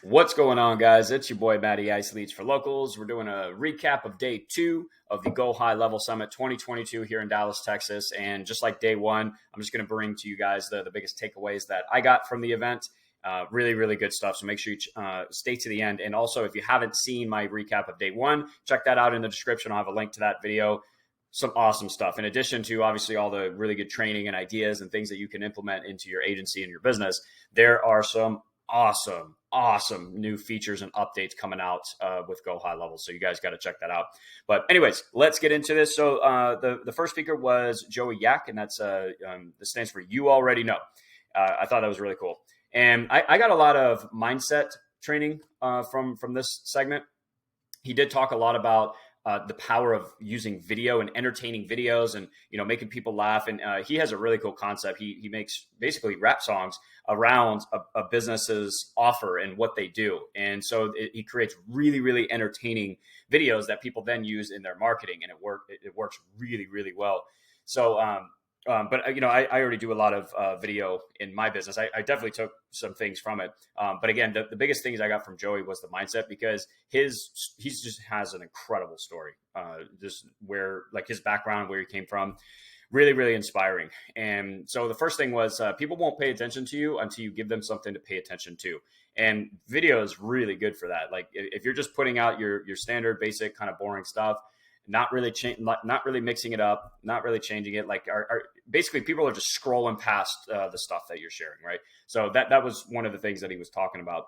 What's going on, guys? It's your boy Matty Ice Leads for Locals. We're doing a recap of day 2 of the Go High Level Summit 2022 here in Dallas, Texas. And just like day 1, I'm just going to bring to you guys the biggest takeaways that I got from the event. Really, really good stuff. So make sure you stay to the end. And also, if you haven't seen my recap of day 1, check that out in the description. I'll have a link to that video. Some awesome stuff. In addition to obviously all the really good training and ideas and things that you can implement into your agency and your business, there are some awesome new features and updates coming out with Go High Level. So you guys got to check that out. But anyways, let's get into this. So the first speaker was Joey Yak, and this stands for You Already Know. I thought that was really cool. And I got a lot of mindset training from this segment. He did talk a lot about the power of using video and entertaining videos and, making people laugh. And he has a really cool concept. He makes basically rap songs around a business's offer and what they do. And so he creates really, really entertaining videos that people then use in their marketing, and it works really, really well. So, but I already do a lot of video in my business. I definitely took some things from it. But again, the biggest things I got from Joey was the mindset, because he just has an incredible story. Just where, like, his background, where he came from, really, really inspiring. And so the first thing was people won't pay attention to you until you give them something to pay attention to. And video is really good for that. Like, if you're just putting out your standard, basic, kind of boring stuff, not really mixing it up, not really changing it. Like, basically people are just scrolling past the stuff that you're sharing, right? So that was one of the things that he was talking about.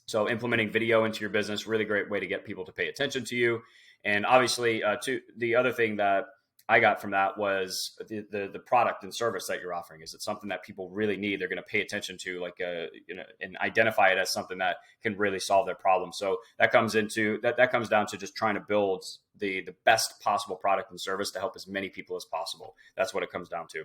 So implementing video into your business, really great way to get people to pay attention to you. And obviously, the other thing that I got from that was the product and service that you're offering. Is it something that people really need? They're going to pay attention to, like, and identify it as something that can really solve their problem. So that comes down to just trying to build the best possible product and service to help as many people as possible. That's what it comes down to.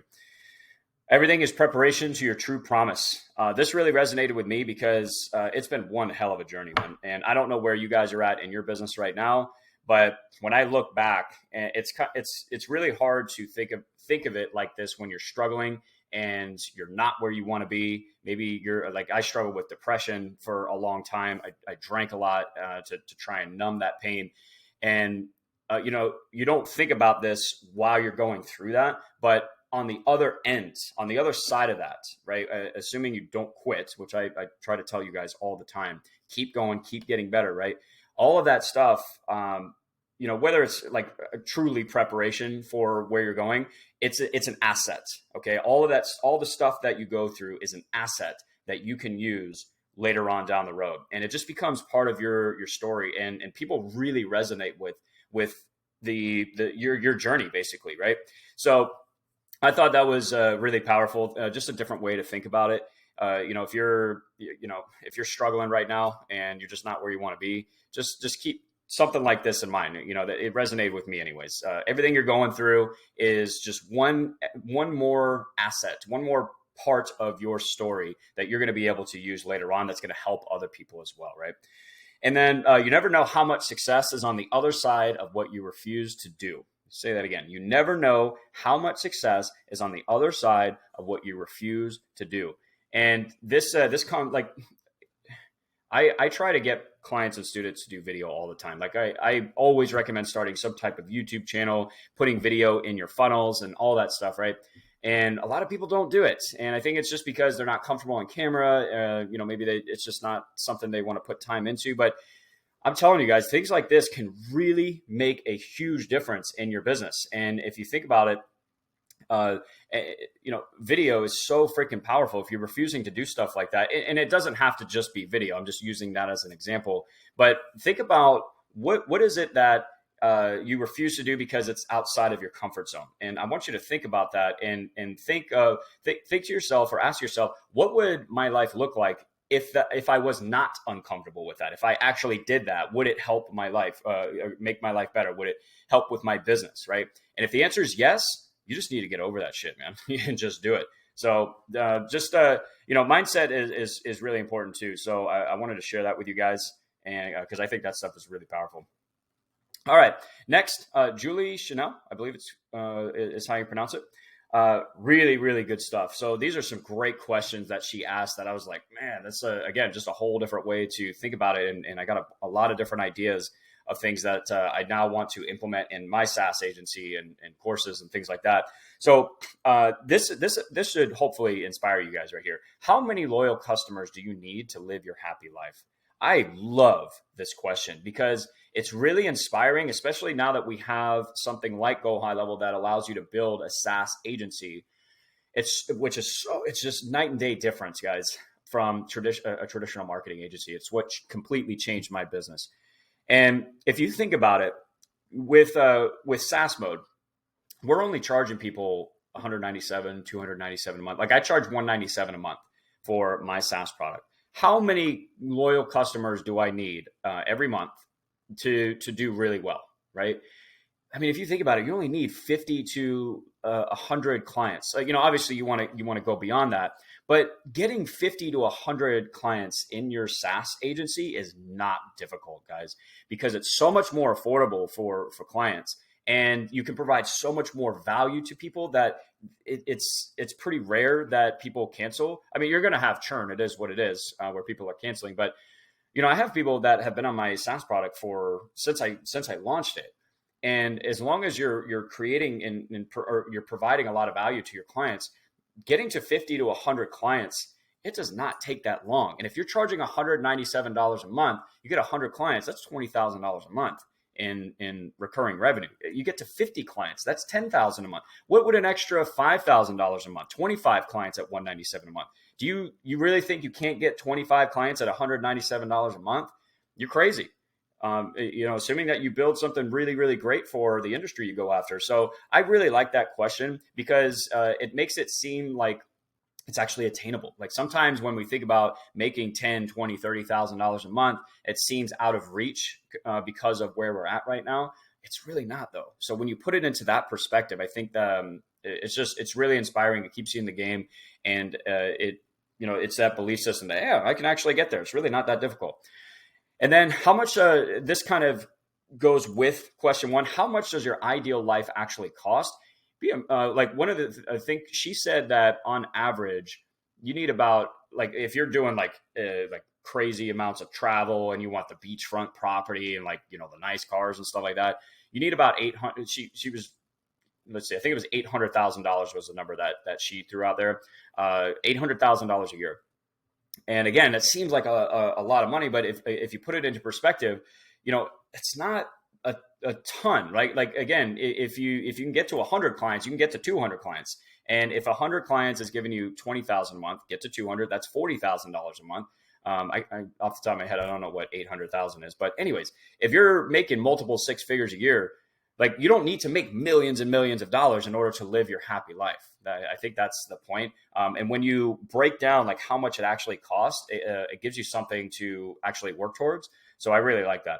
Everything is preparation to your true promise. This really resonated with me because it's been one hell of a journey, man. And I don't know where you guys are at in your business right now, but when I look back, it's really hard to think of it like this when you're struggling and you're not where you want to be. Maybe you're like, I struggled with depression for a long time. I drank a lot to try and numb that pain. And, you don't think about this while you're going through that, but on the other side of that, right? Assuming you don't quit, which I try to tell you guys all the time, keep going, keep getting better, right? All of that stuff, whether it's like a truly preparation for where you're going, it's an asset. Okay. All the stuff that you go through is an asset that you can use later on down the road. And it just becomes part of your story. And people really resonate with your journey, basically. Right. So I thought that was really powerful. Just a different way to think about it. If you're struggling right now and you're just not where you want to be, just keep something like this in mind. That it resonated with me anyways. Everything you're going through is just one more asset, one more part of your story that you're going to be able to use later on. That's going to help other people as well. Right. And then you never know how much success is on the other side of what you refuse to do. Say that again. You never know how much success is on the other side of what you refuse to do. And I try to get clients and students to do video all the time. Like, I always recommend starting some type of YouTube channel, putting video in your funnels and all that stuff, right? And a lot of people don't do it. And I think it's just because they're not comfortable on camera. Maybe it's just not something they want to put time into. But I'm telling you guys, things like this can really make a huge difference in your business. And if you think about it, video is so freaking powerful. If you're refusing to do stuff like that, and it doesn't have to just be video, I'm just using that as an example, but think about what is it that you refuse to do because it's outside of your comfort zone. And I want you to think about that and think to yourself, or ask yourself, what would my life look like if I was not uncomfortable with that? If I actually did that, would it help my life, or make my life better? Would it help with my business, right? And if the answer is yes, you just need to get over that shit, man, and just do it. So mindset is really important too. So I wanted to share that with you guys, and because I think that stuff is really powerful. All right, next, Julie Chanel, I believe is how you pronounce it. Really, really good stuff. So these are some great questions that she asked that I was like, man, that's again, just a whole different way to think about it. And I got a lot of different ideas of things that I now want to implement in my SaaS agency and courses and things like that. So this should hopefully inspire you guys right here. How many loyal customers do you need to live your happy life? I love this question because it's really inspiring, especially now that we have something like Go High Level that allows you to build a SaaS agency. It's just night and day difference, guys, from a traditional marketing agency. It's what completely changed my business. And if you think about it, with SaaS mode, we're only charging people 197, 297 a month. Like I charge 197 a month for my SaaS product. How many loyal customers do I need every month to do really well, right? I mean, if you think about it, you only need 50 to 100 clients. Obviously you want to go beyond that, but getting 50 to 100 clients in your SaaS agency is not difficult, guys, because it's so much more affordable for clients. And you can provide so much more value to people that it's pretty rare that people cancel. I mean, you're going to have churn. It is what it is, where people are canceling. But I have people that have been on my SaaS product since I launched it. And as long as you're creating or you're providing a lot of value to your clients, getting to 50 to 100 clients, it does not take that long. And if you're charging $197 a month, you get 100 clients. That's $20,000 a month in recurring revenue. You get to 50 clients, that's $10,000 a month. What would an extra $5,000 a month, 25 clients at $197 a month? Do you really think you can't get 25 clients at $197 a month? You're crazy. Assuming that you build something really, really great for the industry you go after. So I really like that question because it makes it seem like it's actually attainable. Like sometimes when we think about making $10, $20, $30,000 a month, it seems out of reach because of where we're at right now. It's really not, though. So when you put it into that perspective, I think it's really inspiring. It keeps you in the game, and it's that belief system that I can actually get there. It's really not that difficult. And then how much this kind of goes with question one: how much does your ideal life actually cost? Like one of I think she said that on average, you need about, like, if you're doing like crazy amounts of travel and you want the beachfront property and the nice cars and stuff like that, you need about 800. She was, let's see, I think it was $800,000 was the number that she threw out there. $800,000 a year. And again, it seems like a lot of money, but if you put it into perspective, it's not a ton, right? Like, again, if you can get to 100 clients, you can get to 200 clients. And if 100 clients is giving you 20,000 a month, get to 200, that's $40,000 a month. I off the top of my head, I don't know what 800,000 is, but anyways, if you're making multiple six figures a year, like, you don't need to make millions and millions of dollars in order to live your happy life. I think that's the point. And when you break down like how much it actually costs, it gives you something to actually work towards. So I really like that.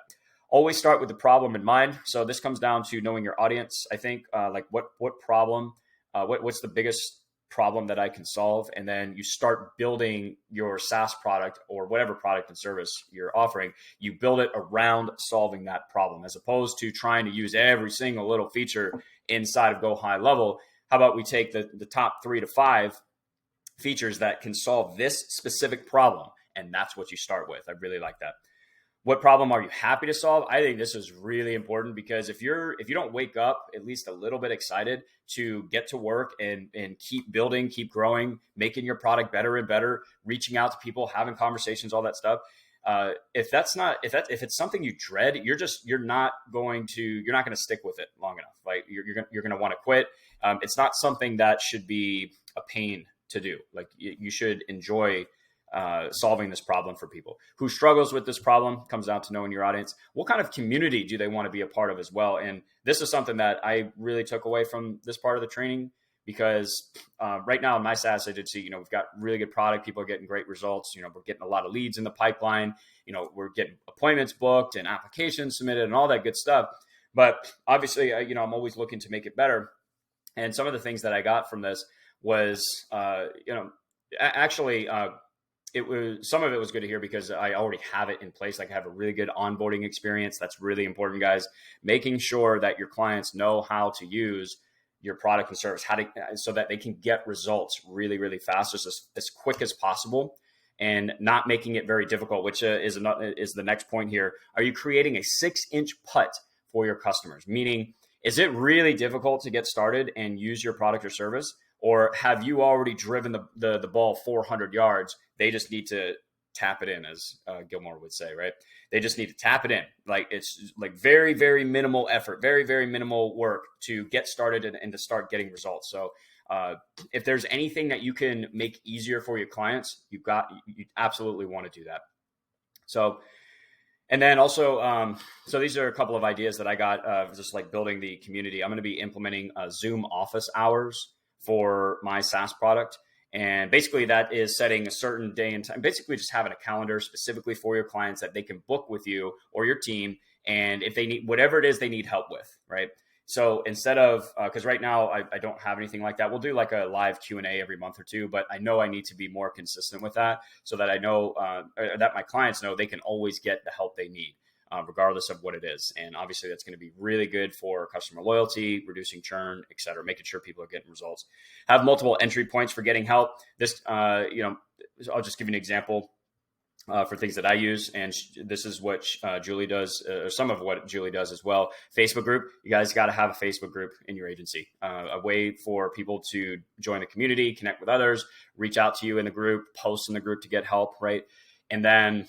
Always start with the problem in mind. So this comes down to knowing your audience. I think like what problem, what's the biggest problem that I can solve, and then you start building your SaaS product or whatever product and service you're offering. You build it around solving that problem, as opposed to trying to use every single little feature inside of Go High Level. How about we take the top 3 to 5 features that can solve this specific problem, and that's what you start with. I really like that. What problem are you happy to solve? I think this is really important, because if you don't wake up at least a little bit excited to get to work and keep building, keep growing, making your product better and better, reaching out to people, having conversations, all that stuff. If it's something you dread, you're not going to stick with it long enough. Like you're going to want to quit. It's not something that should be a pain to do. Like you should enjoy solving this problem for people. Who struggles with this problem comes down to knowing your audience. What kind of community do they want to be a part of as well? And this is something that I really took away from this part of the training, because right now in my SaaS agency, we've got really good product. People are getting great results. We're getting a lot of leads in the pipeline. We're getting appointments booked and applications submitted and all that good stuff. But obviously, I'm always looking to make it better. And some of the things that I got from this was, some of it was good to hear, because I already have it in place. Like I have a really good onboarding experience. That's really important, guys. Making sure that your clients know how to use your product and service, so that they can get results really, really fast, just as quick as possible, and not making it very difficult, which is the next point here. Are you creating a 6-inch putt for your customers? Meaning, is it really difficult to get started and use your product or service? Or have you already driven the ball 400 yards? They just need to tap it in, as Gilmore would say, right? They just need to tap it in. Like, it's like very, very minimal effort, very, very minimal work to get started and to start getting results. So if there's anything that you can make easier for your clients, you absolutely want to do that. So, and then also, so these are a couple of ideas that I got just like building the community. I'm going to be implementing Zoom office hours for my SaaS product. And basically that is setting a certain day and time, basically just having a calendar specifically for your clients that they can book with you or your team. And if they need whatever it is they need help with, right? So instead of, because right now I don't have anything like that. We'll do like a live Q&A every month or two, but I know I need to be more consistent with that so that I know that my clients know they can always get the help they need, regardless of what it is. And obviously that's going to be really good for customer loyalty, reducing churn, et cetera, making sure people are getting results. Have multiple entry points for getting help. This, I'll just give you an example. For things that I use. And this is what Julie does, or some of what Julie does as well. Facebook group. You guys got to have a Facebook group in your agency, a way for people to join the community, connect with others, reach out to you in the group, post in the group to get help, right? And then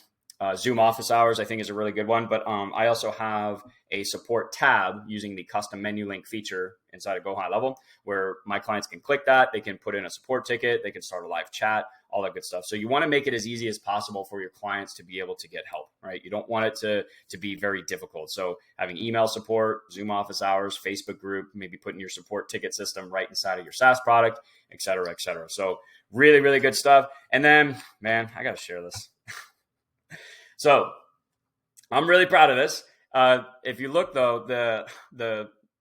Zoom office hours, I think, is a really good one. But I also have a support tab using the custom menu link feature inside of GoHighLevel, where my clients can click that. They can put in a support ticket. They can start a live chat, all that good stuff. So you want to make it as easy as possible for your clients to be able to get help, right? You don't want it to be very difficult. So having email support, Zoom office hours, Facebook group, maybe putting your support ticket system right inside of your SaaS product, et cetera, et cetera. So really, really good stuff. And then, man, I got to share this. So I'm really proud of this. If you look though,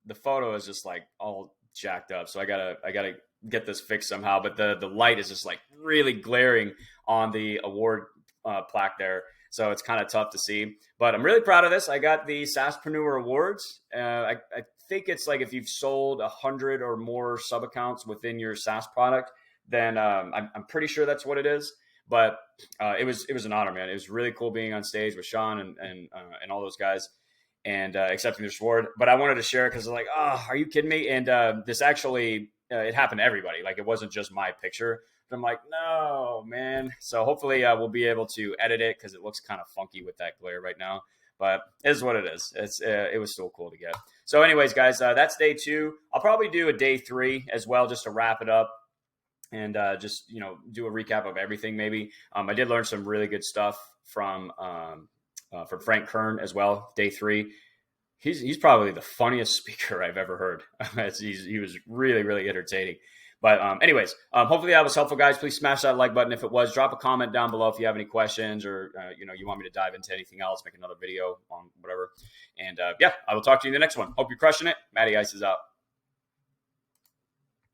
the photo is just like all jacked up. So I gotta get this fixed somehow. But the light is just like really glaring on the award plaque there. So it's kind of tough to see. But I'm really proud of this. I got the SaaSpreneur Awards. I think it's like if you've sold 100 or more sub accounts within your SaaS product, then I'm pretty sure that's what it is. But it was an honor, man. It was really cool being on stage with Sean and all those guys and accepting this award. But I wanted to share it because they're like, oh, are you kidding me? And this actually, it happened to everybody. Like, it wasn't just my picture. But I'm like, no, man. So hopefully we'll be able to edit it because it looks kind of funky with that glare right now. But it is what it is. It was still cool to get. So anyways, guys, that's day 2. I'll probably do a day 3 as well just to wrap it up. And just, do a recap of everything maybe. I did learn some really good stuff from Frank Kern as well, day 3. He's probably the funniest speaker I've ever heard. He was really, really entertaining. But anyways, hopefully that was helpful, guys. Please smash that like button if it was. Drop a comment down below if you have any questions or, you want me to dive into anything else, make another video on whatever. And I will talk to you in the next one. Hope you're crushing it. Matty Ice is out.